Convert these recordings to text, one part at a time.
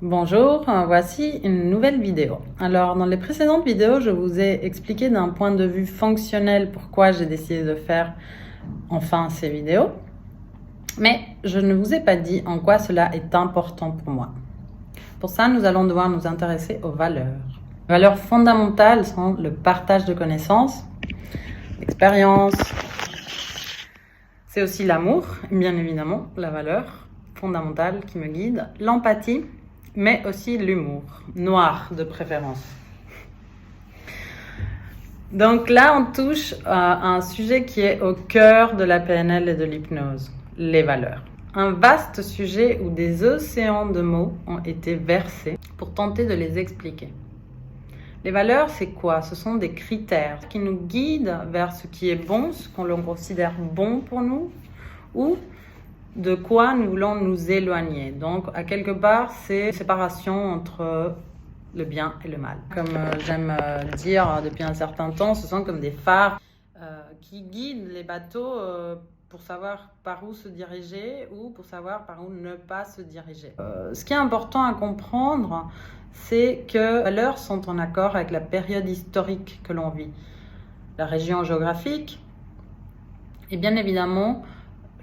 Bonjour, voici une nouvelle vidéo. Alors, dans les précédentes vidéos, je vous ai expliqué d'un point de vue fonctionnel pourquoi j'ai décidé de faire enfin ces vidéos. Mais je ne vous ai pas dit en quoi cela est important pour moi. Pour ça, nous allons devoir nous intéresser aux valeurs. Les valeurs fondamentales sont le partage de connaissances, l'expérience. C'est aussi l'amour, bien évidemment, la valeur fondamentale qui me guide, l'empathie, mais aussi l'humour, noir de préférence. Donc là, on touche à un sujet qui est au cœur de la PNL et de l'hypnose, les valeurs. Un vaste sujet où des océans de mots ont été versés pour tenter de les expliquer. Les valeurs, c'est quoi? Ce sont des critères qui nous guident vers ce qui est bon, ce qu'on considère bon pour nous, ou de quoi nous voulons nous éloigner. Donc, à quelque part, c'est une séparation entre le bien et le mal. Comme j'aime dire depuis un certain temps, ce sont comme des phares qui guident les bateaux pour savoir par où se diriger ou pour savoir par où ne pas se diriger. Ce qui est important à comprendre, c'est que les valeurs sont en accord avec la période historique que l'on vit, la région géographique et bien évidemment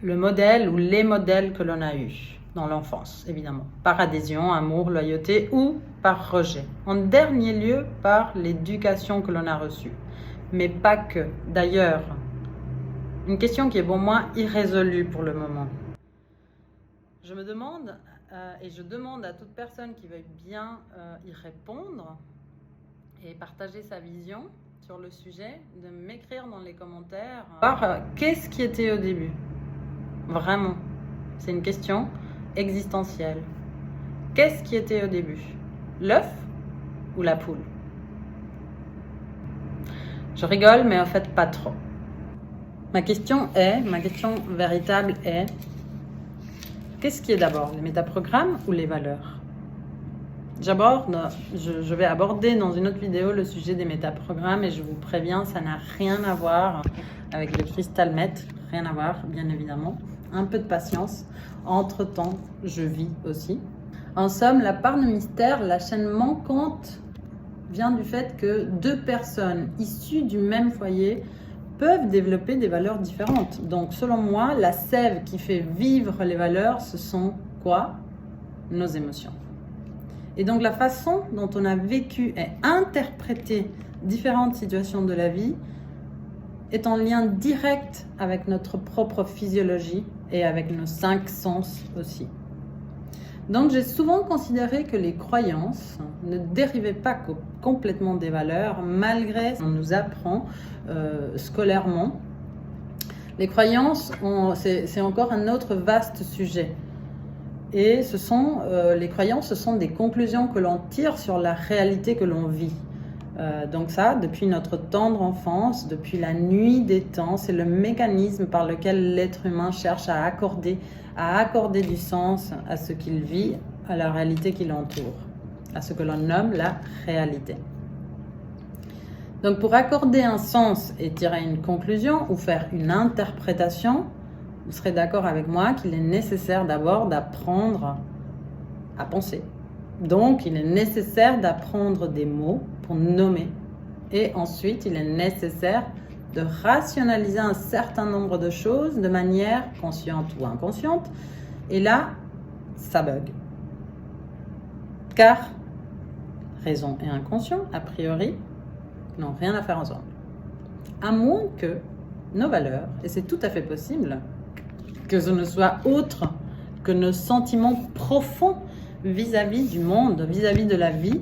le modèle ou les modèles que l'on a eus dans l'enfance, évidemment, par adhésion, amour, loyauté ou par rejet. En dernier lieu, par l'éducation que l'on a reçue, mais pas que. D'ailleurs, une question qui est pour moi irrésolue pour le moment. Je me demande, et je demande à toute personne qui veuille bien y répondre et partager sa vision sur le sujet, de m'écrire dans les commentaires qu'est-ce qui était au début. Vraiment, c'est une question existentielle. Qu'est-ce qui était au début? L'œuf ou la poule? Je rigole, mais en fait pas trop. Ma question véritable est, qu'est-ce qui est d'abord, les métaprogrammes ou les valeurs? Je vais aborder dans une autre vidéo le sujet des métaprogrammes et je vous préviens, ça n'a rien à voir avec le cristal meth, rien à voir, bien évidemment. Un peu de patience. Entre-temps, je vis aussi. En somme, la part de mystère, la chaîne manquante, vient du fait que deux personnes issues du même foyer peuvent développer des valeurs différentes. Donc, selon moi, la sève qui fait vivre les valeurs, ce sont quoi? Nos émotions. Et donc, la façon dont on a vécu et interprété différentes situations de la vie est en lien direct avec notre propre physiologie et avec nos 5 sens aussi. Donc j'ai souvent considéré que les croyances ne dérivaient pas complètement des valeurs, malgré ce qu'on nous apprend scolairement. Les croyances, c'est encore un autre vaste sujet. Et les croyances, ce sont des conclusions que l'on tire sur la réalité que l'on vit. Donc ça, depuis notre tendre enfance, depuis la nuit des temps, c'est le mécanisme par lequel l'être humain cherche à accorder du sens à ce qu'il vit, à la réalité qui l'entoure, à ce que l'on nomme la réalité. Donc pour accorder un sens et tirer une conclusion ou faire une interprétation, vous serez d'accord avec moi qu'il est nécessaire d'abord d'apprendre à penser. Donc, il est nécessaire d'apprendre des mots pour nommer. Et ensuite, il est nécessaire de rationaliser un certain nombre de choses de manière consciente ou inconsciente. Et là, ça bug. Car raison et inconscient, a priori, n'ont rien à faire ensemble. À moins que nos valeurs, et c'est tout à fait possible, que ce ne soit autre que nos sentiments profonds vis-à-vis du monde, vis-à-vis de la vie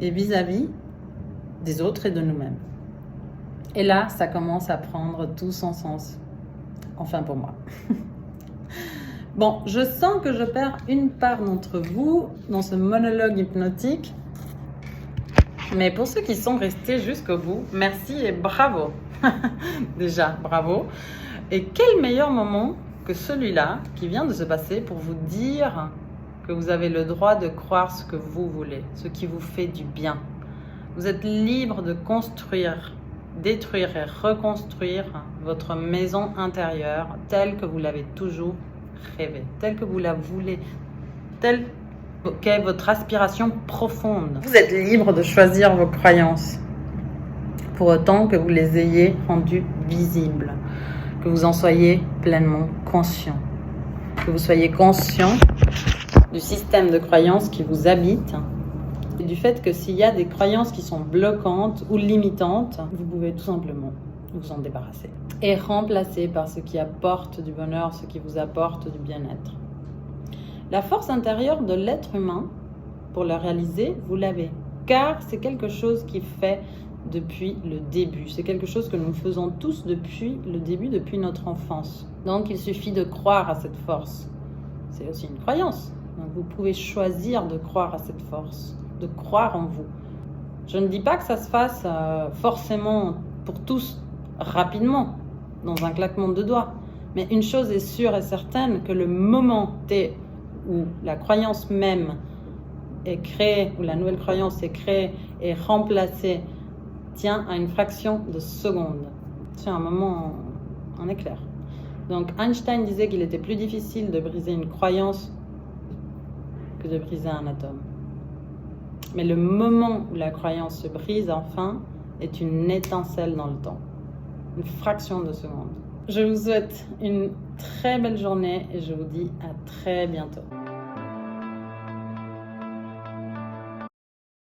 et vis-à-vis des autres et de nous-mêmes. Et là, ça commence à prendre tout son sens. Enfin pour moi. Bon, je sens que je perds une part d'entre vous dans ce monologue hypnotique. Mais pour ceux qui sont restés jusqu'au bout, merci et bravo. Déjà, bravo. Et quel meilleur moment que celui-là qui vient de se passer pour vous dire que vous avez le droit de croire ce que vous voulez, ce qui vous fait du bien. Vous êtes libre de construire, détruire et reconstruire votre maison intérieure telle que vous l'avez toujours rêvée, telle que vous la voulez, telle Quelle est votre aspiration profonde? Vous êtes libre de choisir vos croyances, pour autant que vous les ayez rendues visibles, que vous en soyez pleinement conscient, que vous soyez conscient du système de croyances qui vous habite et du fait que s'il y a des croyances qui sont bloquantes ou limitantes, vous pouvez tout simplement vous en débarrasser et remplacer par ce qui apporte du bonheur, ce qui vous apporte du bien-être. La force intérieure de l'être humain, pour le réaliser, vous l'avez, car c'est quelque chose qui fait depuis le début. C'est quelque chose que nous faisons tous depuis le début, depuis notre enfance. Donc il suffit de croire à cette force. C'est aussi une croyance. Donc vous pouvez choisir de croire à cette force, de croire en vous. Je ne dis pas que ça se fasse forcément pour tous rapidement, dans un claquement de doigts. Mais une chose est sûre et certaine, que le moment T où la croyance même est créée, où la nouvelle croyance est créée et remplacée, tient à une fraction de seconde. C'est un moment en éclair. Donc Einstein disait qu'il était plus difficile de briser une croyance que de briser un atome. Mais le moment où la croyance se brise enfin est une étincelle dans le temps. Une fraction de seconde. Je vous souhaite une très belle journée et je vous dis à très bientôt.